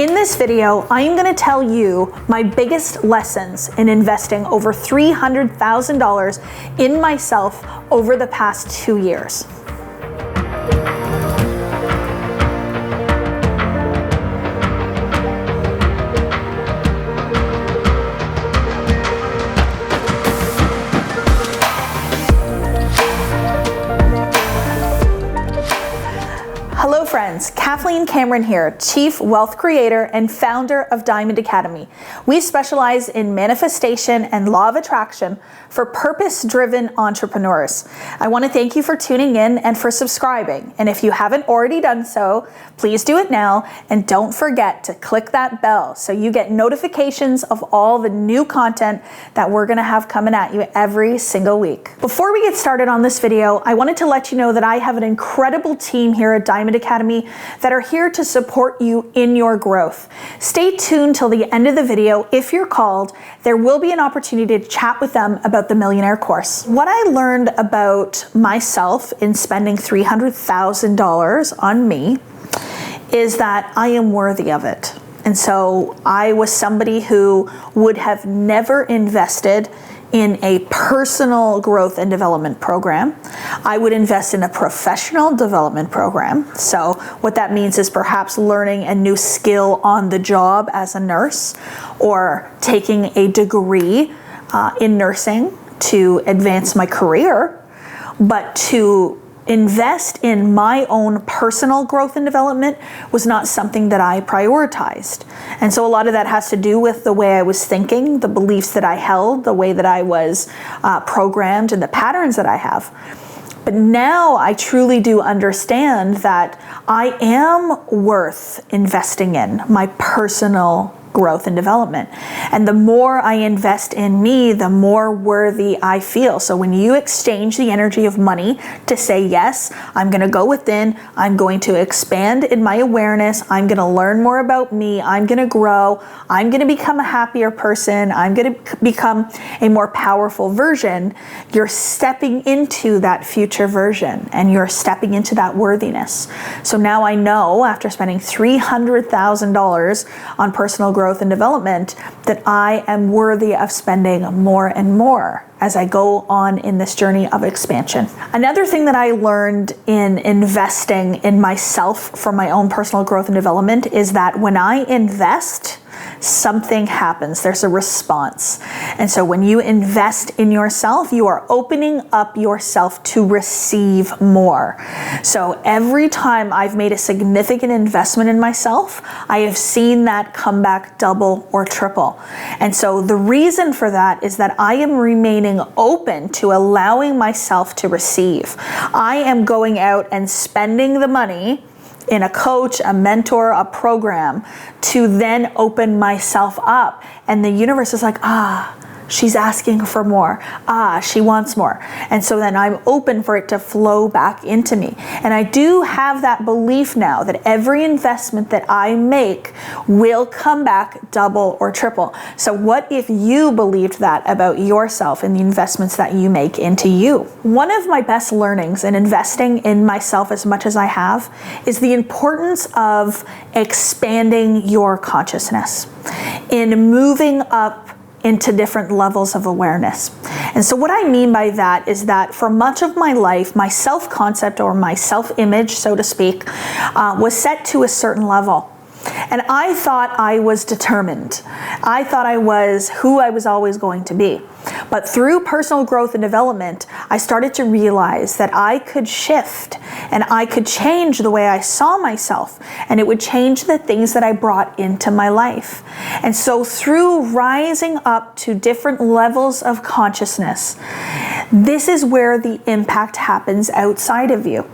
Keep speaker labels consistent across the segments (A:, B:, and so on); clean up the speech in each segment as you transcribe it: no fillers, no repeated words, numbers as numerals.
A: In this video, I am going to tell you my biggest lessons in investing over $300,000 in myself over the past 2 years. Hello friends, Kathleen Cameron here, Chief Wealth Creator and founder of Diamond Academy. We specialize in manifestation and law of attraction for purpose-driven entrepreneurs. I want to thank you for tuning in and for subscribing. And if you haven't already done so, please do it now. And don't forget to click that bell so you get notifications of all the new content that we're going to have coming at you every single week. Before we get started on this video, I wanted to let you know that I have an incredible team here at Diamond Academy that are here to support you in your growth. Stay tuned till the end of the video. If you're called, there will be an opportunity to chat with them about the Millionaire Course. What I learned about myself in spending $300,000 on me is that I am worthy of it. And so I was somebody who would have never invested in a personal growth and development program. I would invest in a professional development program. So what that means is perhaps learning a new skill on the job as a nurse, or taking a degree in nursing to advance my career. But to invest in my own personal growth and development was not something that I prioritized. And so a lot of that has to do with the way I was thinking, the beliefs that I held, the way that I was programmed, and the patterns that I have. But now I truly do understand that I am worth investing in my personal growth and development. And the more I invest in me, the more worthy I feel. So when you exchange the energy of money to say, yes, I'm going to go within, I'm going to expand in my awareness, I'm going to learn more about me, I'm going to grow, I'm going to become a happier person, I'm going to become a more powerful version, you're stepping into that future version and you're stepping into that worthiness. So now I know, after spending $300,000 on personal growth and development, that I am worthy of spending more and more as I go on in this journey of expansion. Another thing that I learned in investing in myself for my own personal growth and development is that when I invest, something happens. There's a response. And so when you invest in yourself, you are opening up yourself to receive more. So every time I've made a significant investment in myself, I have seen that come back double or triple. And so the reason for that is that I am remaining open to allowing myself to receive. I am going out and spending the money in a coach, a mentor, a program, to then open myself up. And the universe is like, she's asking for more. She wants more. And so then I'm open for it to flow back into me. And I do have that belief now that every investment that I make will come back double or triple. So what if you believed that about yourself and the investments that you make into you? One of my best learnings in investing in myself as much as I have is the importance of expanding your consciousness, in moving up into different levels of awareness. And so what I mean by that is that for much of my life, my self-concept or my self-image, so to speak, was set to a certain level. And I thought I was determined. I thought I was who I was always going to be. But through personal growth and development, I started to realize that I could shift and I could change the way I saw myself, and it would change the things that I brought into my life. And so through rising up to different levels of consciousness, this is where the impact happens outside of you.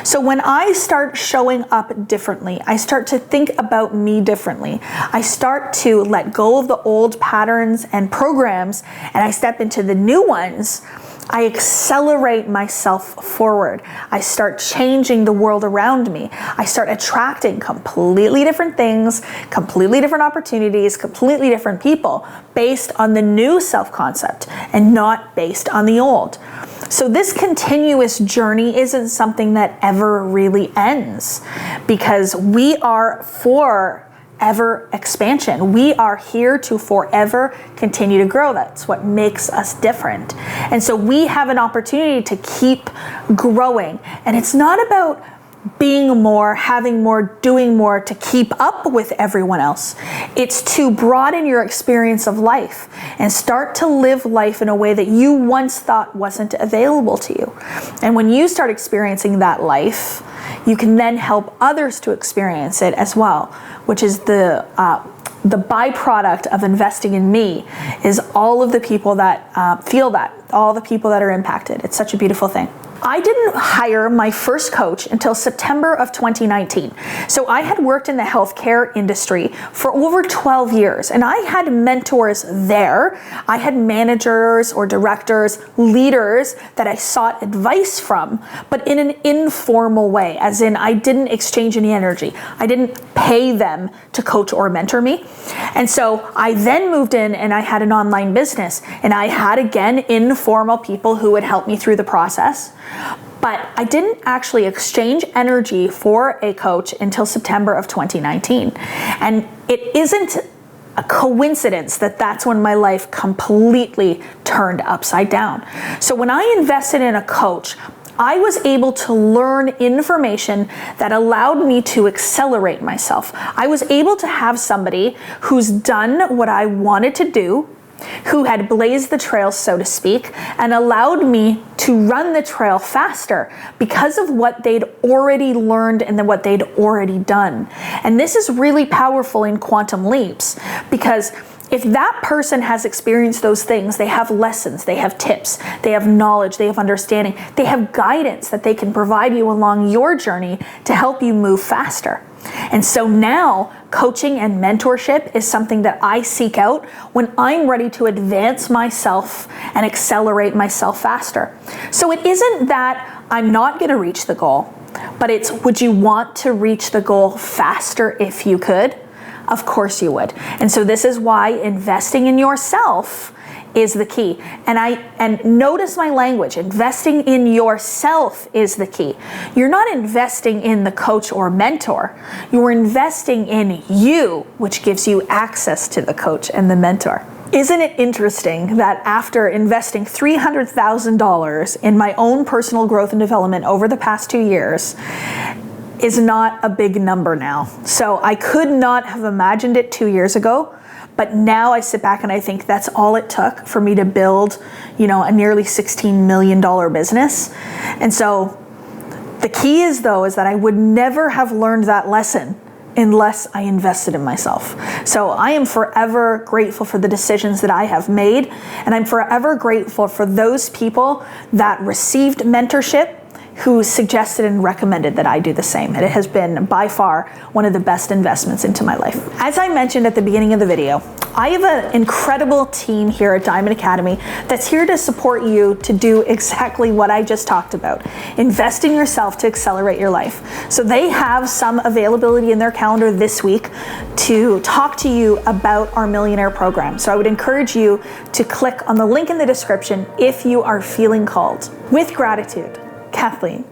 A: So when I start showing up differently, I start to think about me differently. I start to let go of the old patterns and programs, and I step into the new ones. I accelerate myself forward. I start changing the world around me. I start attracting completely different things, completely different opportunities, completely different people based on the new self-concept and not based on the old. So this continuous journey isn't something that ever really ends, because we are forever expansion. We are here to forever continue to grow. That's what makes us different. And so we have an opportunity to keep growing. And it's not about being more, having more, doing more to keep up with everyone else. It's to broaden your experience of life and start to live life in a way that you once thought wasn't available to you. And when you start experiencing that life, you can then help others to experience it as well, which is the byproduct of investing in me, is all of the people that feel that, all the people that are impacted. It's such a beautiful thing. I didn't hire my first coach until September of 2019. So I had worked in the healthcare industry for over 12 years, and I had mentors there. I had managers or directors, leaders that I sought advice from, but in an informal way, as in I didn't exchange any energy. I didn't pay them to coach or mentor me. And so I then moved in and I had an online business, and I had, again, informal people who would help me through the process. But I didn't actually exchange energy for a coach until September of 2019. And it isn't a coincidence that that's when my life completely turned upside down. So when I invested in a coach, I was able to learn information that allowed me to accelerate myself. I was able to have somebody who's done what I wanted to do, who had blazed the trail, so to speak, and allowed me to run the trail faster because of what they'd already learned and then what they'd already done. And this is really powerful in quantum leaps, because if that person has experienced those things, they have lessons, they have tips, they have knowledge, they have understanding, they have guidance that they can provide you along your journey to help you move faster. And so now coaching and mentorship is something that I seek out when I'm ready to advance myself and accelerate myself faster. So it isn't that I'm not going to reach the goal, but it's, would you want to reach the goal faster if you could? Of course you would. And so this is why investing in yourself is the key. And notice my language, investing in yourself is the key. You're not investing in the coach or mentor. You're investing in you, which gives you access to the coach and the mentor. Isn't it interesting that after investing $300,000 in my own personal growth and development over the past 2 years, is not a big number now. So I could not have imagined it 2 years ago, but now I sit back and I think that's all it took for me to build, a nearly $16 million business. And so the key is that I would never have learned that lesson unless I invested in myself. So I am forever grateful for the decisions that I have made, and I'm forever grateful for those people that received mentorship, who suggested and recommended that I do the same. And it has been by far one of the best investments into my life. As I mentioned at the beginning of the video, I have an incredible team here at Diamond Academy that's here to support you to do exactly what I just talked about. Invest in yourself to accelerate your life. So they have some availability in their calendar this week to talk to you about our Millionaire program. So I would encourage you to click on the link in the description if you are feeling called. With gratitude, Kathleen.